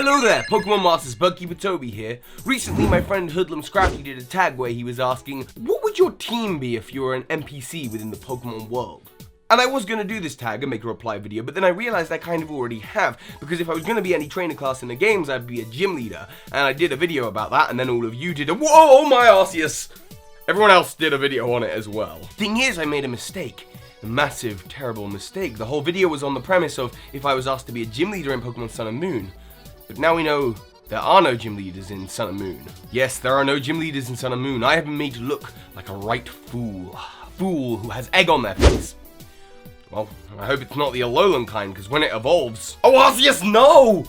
Hello there, Pokemon Masters, Birdkeepertoby here. Recently, my friend Hoodlum Scrappy did a tag where he was asking, what would your team be if you were an NPC within the Pokemon world? And I was going to do this tag and make a reply video, but then I realized I kind of already have, because if I was going to be any trainer class in the games, I'd be a gym leader. And I did a video about that, and then all of you did a, whoa, my Arceus! Everyone else did a video on it as well. Thing is, I made a mistake. A massive, terrible mistake. The whole video was on the premise of if I was asked to be a gym leader in Pokemon Sun and Moon. But now we know there are no gym leaders in Sun and Moon. Yes, there are no gym leaders in Sun and Moon. I have been made to look like a right fool. A fool who has egg on their face. Well, I hope it's not the Alolan kind, because when it evolves... Oh, Arceus, no!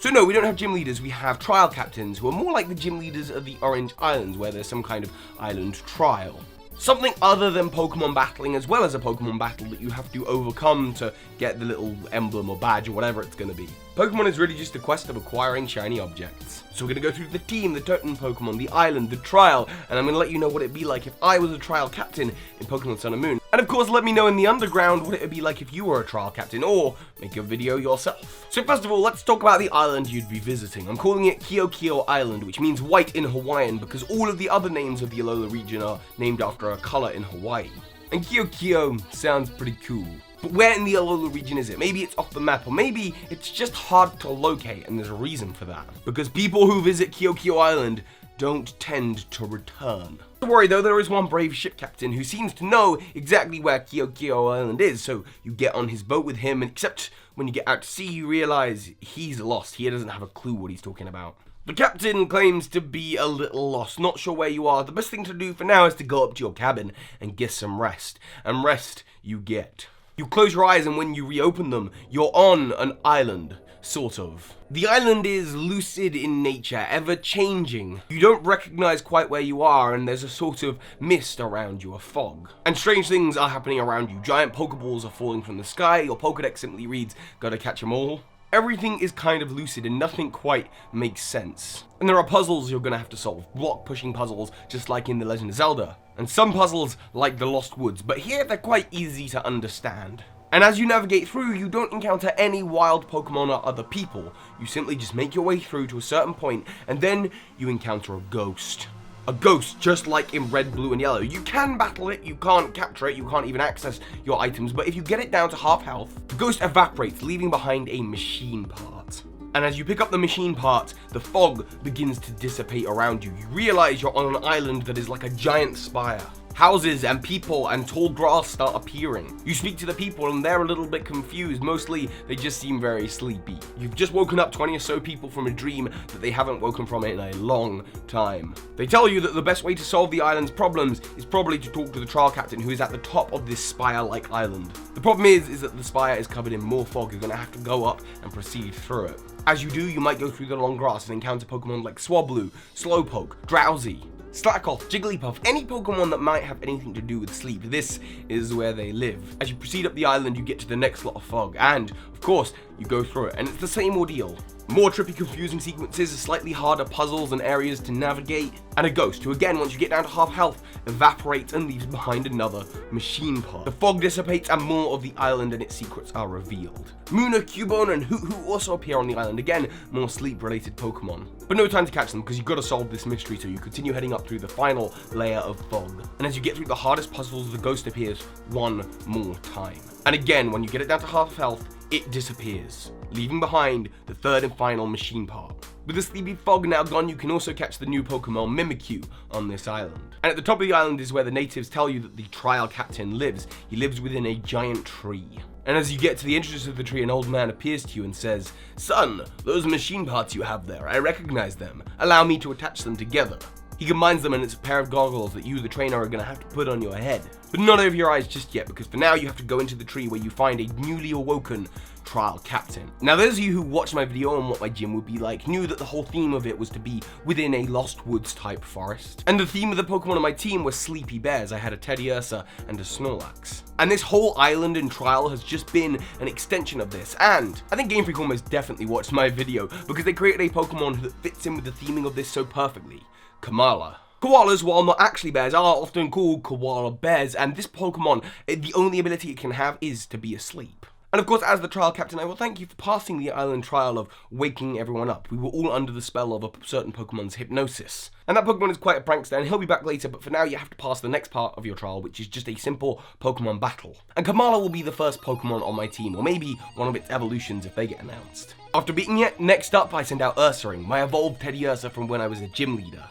So no, we don't have gym leaders, we have trial captains, who are more like the gym leaders of the Orange Islands, where there's some kind of island trial. Something other than Pokemon battling, as well as a Pokemon battle that you have to overcome to get the little emblem or badge or whatever it's going to be. Pokemon is really just a quest of acquiring shiny objects. So we're going to go through the team, the totem Pokemon, the island, the trial, and I'm going to let you know what it'd be like if I was a trial captain in Pokemon Sun and Moon. And of course, let me know in the underground what it would be like if you were a trial captain, or make a video yourself. So first of all, let's talk about the island you'd be visiting. I'm calling it Kio Island, which means white in Hawaiian, because all of the other names of the Alola region are named after a color in Hawaii. And Kio sounds pretty cool. But where in the Alola region is it? Maybe it's off the map, or maybe it's just hard to locate, and there's a reason for that. Because people who visit Kio Island don't tend to return. Don't worry though, there is one brave ship captain who seems to know exactly where Kio Island is, so you get on his boat with him, and except when you get out to sea, you realize he's lost. He doesn't have a clue what he's talking about. The captain claims to be a little lost, not sure where you are. The best thing to do for now is to go up to your cabin and get some rest. And rest you get. You close your eyes, and when you reopen them, you're on an island, sort of. The island is lucid in nature, ever-changing. You don't recognize quite where you are, and there's a sort of mist around you, a fog. And strange things are happening around you. Giant Pokeballs are falling from the sky. Your Pokedex simply reads, gotta catch 'em all. Everything is kind of lucid and nothing quite makes sense. And there are puzzles you're gonna have to solve, block-pushing puzzles, just like in The Legend of Zelda. And some puzzles like the Lost Woods, but here they're quite easy to understand. And as you navigate through, you don't encounter any wild Pokemon or other people. You simply just make your way through to a certain point, and then you encounter a ghost. A ghost, just like in Red, Blue, and Yellow. You can battle it, you can't capture it, you can't even access your items, but if you get it down to half health, the ghost evaporates, leaving behind a machine part. And as you pick up the machine part, the fog begins to dissipate around you. You realize you're on an island that is like a giant spire. Houses and people and tall grass start appearing. You speak to the people and they're a little bit confused. Mostly, they just seem very sleepy. You've just woken up 20 or so people from a dream that they haven't woken from in a long time. They tell you that the best way to solve the island's problems is probably to talk to the trial captain who is at the top of this spire-like island. The problem is that the spire is covered in more fog. You're gonna have to go up and proceed through it. As you do, you might go through the long grass and encounter Pokemon like Swablu, Slowpoke, Drowsy, Slackoth, Jigglypuff, any Pokemon that might have anything to do with sleep. This is where they live. As you proceed up the island, you get to the next lot of fog, and, of course, you go through it, and it's the same ordeal. More trippy, confusing sequences, slightly harder puzzles and areas to navigate, and a ghost who, again, once you get down to half health, evaporates and leaves behind another machine part. The fog dissipates and more of the island and its secrets are revealed. Muna, Cubone, and Hoot also appear on the island. Again, more sleep-related Pokemon. But no time to catch them because you've got to solve this mystery, so you continue heading up through the final layer of fog. And as you get through the hardest puzzles, the ghost appears one more time. And again, when you get it down to half health, it disappears, leaving behind the third and final machine part. With the sleepy fog now gone, you can also catch the new Pokemon Mimikyu on this island. And at the top of the island is where the natives tell you that the trial captain lives. He lives within a giant tree. And as you get to the entrance of the tree, an old man appears to you and says, "Son, those machine parts you have there, I recognize them. Allow me to attach them together." He combines them and it's a pair of goggles that you, the trainer, are going to have to put on your head. But not over your eyes just yet, because for now you have to go into the tree where you find a newly awoken trial captain. Now those of you who watched my video on what my gym would be like knew that the whole theme of it was to be within a Lost Woods type forest. And the theme of the Pokemon on my team was sleepy bears. I had a Teddiursa and a Snorlax. And this whole island and trial has just been an extension of this. And I think Game Freak almost definitely watched my video because they created a Pokemon that fits in with the theming of this so perfectly. Kamala. Koalas, while not actually bears, are often called koala bears, and this Pokemon, the only ability it can have is to be asleep. And of course, as the trial captain, I will thank you for passing the island trial of waking everyone up. We were all under the spell of a certain Pokemon's hypnosis. And that Pokemon is quite a prankster, and he'll be back later, but for now you have to pass the next part of your trial, which is just a simple Pokemon battle. And Kamala will be the first Pokemon on my team, or maybe one of its evolutions if they get announced. After beating it, next up I send out Ursaring, my evolved Teddiursa from when I was a gym leader.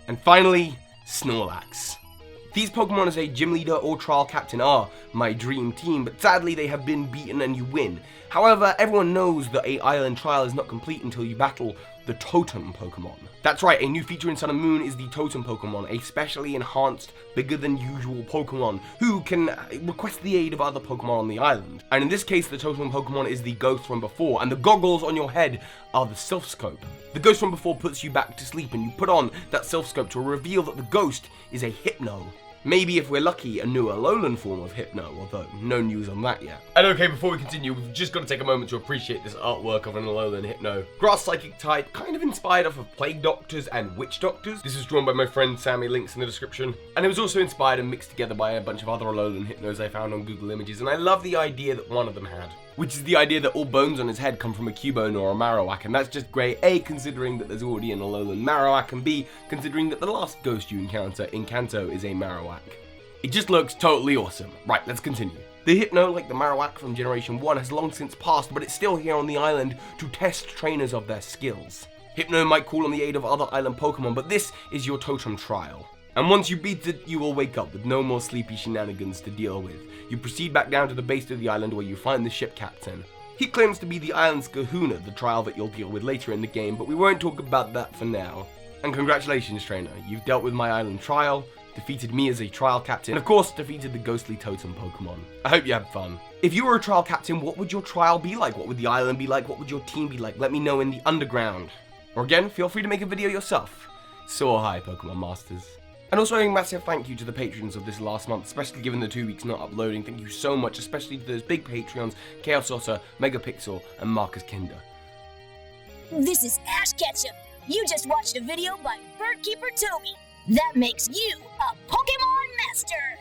And finally, Snorlax. These Pokemon as a gym leader or trial captain are my dream team, but sadly they have been beaten and you win. However, everyone knows that a island trial is not complete until you battle the Totem Pokemon. That's right, a new feature in Sun and Moon is the Totem Pokemon, a specially enhanced, bigger than usual Pokemon who can request the aid of other Pokemon on the island. And in this case, the Totem Pokemon is the ghost from before, and the goggles on your head are the Sylph Scope. The ghost from before puts you back to sleep, and you put on that Sylph Scope to reveal that the ghost is a Hypno. Maybe, if we're lucky, a new Alolan form of Hypno, although no news on that yet. And okay, before we continue, we've just got to take a moment to appreciate this artwork of an Alolan Hypno. Grass Psychic type, kind of inspired off of Plague Doctors and Witch Doctors. This was drawn by my friend Sammy, links in the description. And it was also inspired and mixed together by a bunch of other Alolan Hypnos I found on Google Images, and I love the idea that one of them had. Which is the idea that all bones on his head come from a Cubone or a Marowak, and that's just great, A, considering that there's already an Alolan Marowak, and B, considering that the last ghost you encounter in Kanto is a Marowak. It just looks totally awesome. Right, let's continue. The Hypno, like the Marowak from Generation 1, has long since passed, but it's still here on the island to test trainers of their skills. Hypno might call on the aid of other island Pokemon, but this is your Totem trial. And once you beat it, you will wake up with no more sleepy shenanigans to deal with. You proceed back down to the base of the island where you find the ship captain. He claims to be the island's kahuna, the trial that you'll deal with later in the game, but we won't talk about that for now. And congratulations, trainer, you've dealt with my island trial, defeated me as a trial captain, and of course defeated the ghostly Totem Pokemon. I hope you had fun. If you were a trial captain, what would your trial be like? What would the island be like? What would your team be like? Let me know in the underground. Or again, feel free to make a video yourself. So hi, Pokemon Masters. And also a massive thank you to the patrons of this last month, especially given the 2 weeks not uploading. Thank you so much, especially to those big Patreons, Chaos Otter, Megapixel, and Marcus Kinder. This is Ash Ketchum. You just watched a video by Birdkeepertoby. That makes you a Pokemon Master!